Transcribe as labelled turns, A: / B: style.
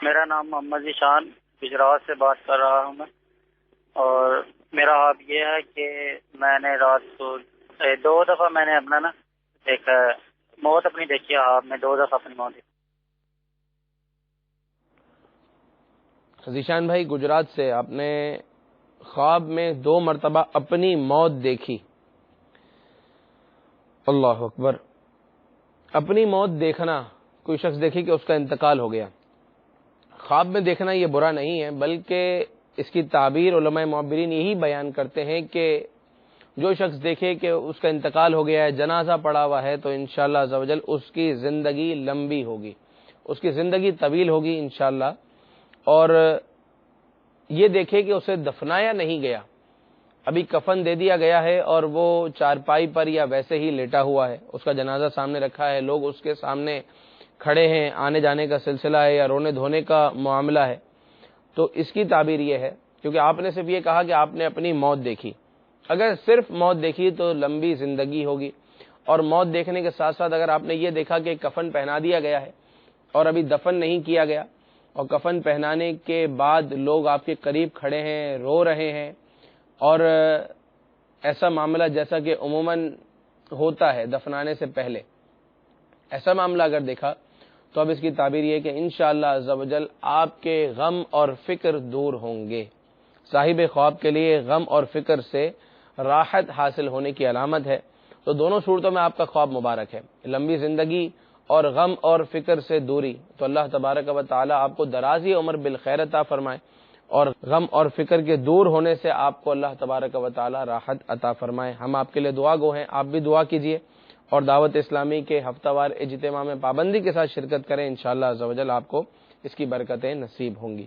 A: میرا نام محمد ذیشان گجرات سے بات کر رہا ہوں میں، اور میرا حال یہ ہے کہ میں نے رات کو 2 دفعہ میں نے اپنا ایک موت اپنی دیکھی ہے. آپ میں 2 دفعہ اپنی موت دیکھی.
B: ذیشان بھائی گجرات سے آپ نے خواب میں 2 مرتبہ اپنی موت دیکھی. اللہ اکبر. اپنی موت دیکھنا، کوئی شخص دیکھی کہ اس کا انتقال ہو گیا، خواب میں دیکھنا یہ برا نہیں ہے، بلکہ اس کی تعبیر علماء معبرین یہی بیان کرتے ہیں کہ جو شخص دیکھے کہ اس کا انتقال ہو گیا ہے، جنازہ پڑا ہوا ہے، تو انشاءاللہ عز و جل اس کی زندگی لمبی ہوگی، اس کی زندگی طویل ہوگی انشاءاللہ. اور یہ دیکھے کہ اسے دفنایا نہیں گیا، ابھی کفن دے دیا گیا ہے اور وہ چارپائی پر یا ویسے ہی لیٹا ہوا ہے، اس کا جنازہ سامنے رکھا ہے، لوگ اس کے سامنے کھڑے ہیں، آنے جانے کا سلسلہ ہے یا رونے دھونے کا معاملہ ہے. تو اس کی تعبیر یہ ہے، کیونکہ آپ نے صرف یہ کہا کہ آپ نے اپنی موت دیکھی. اگر صرف موت دیکھی تو لمبی زندگی ہوگی، اور موت دیکھنے کے ساتھ ساتھ اگر آپ نے یہ دیکھا کہ کفن پہنا دیا گیا ہے اور ابھی دفن نہیں کیا گیا، اور کفن پہنانے کے بعد لوگ آپ کے قریب کھڑے ہیں، رو رہے ہیں، اور ایسا معاملہ جیسا کہ عموماً ہوتا ہے دفنانے سے پہلے، ایسا معاملہ اگر دیکھا تو اب اس کی تعبیر یہ ہے کہ انشاءاللہ عز و جل آپ کے غم اور فکر دور ہوں گے. صاحب خواب کے لیے غم اور فکر سے راحت حاصل ہونے کی علامت ہے. تو دونوں صورتوں میں آپ کا خواب مبارک ہے، لمبی زندگی اور غم اور فکر سے دوری. تو اللہ تبارک و تعالی آپ کو درازی عمر بالخیر عطا فرمائے، اور غم اور فکر کے دور ہونے سے آپ کو اللہ تبارک و تعالی راحت عطا فرمائے. ہم آپ کے لیے دعا گو ہیں، آپ بھی دعا کیجئے اور دعوت اسلامی کے ہفتہ وار اجتماع میں پابندی کے ساتھ شرکت کریں. انشاءاللہ عز و جل آپ کو اس کی برکتیں نصیب ہوں گی.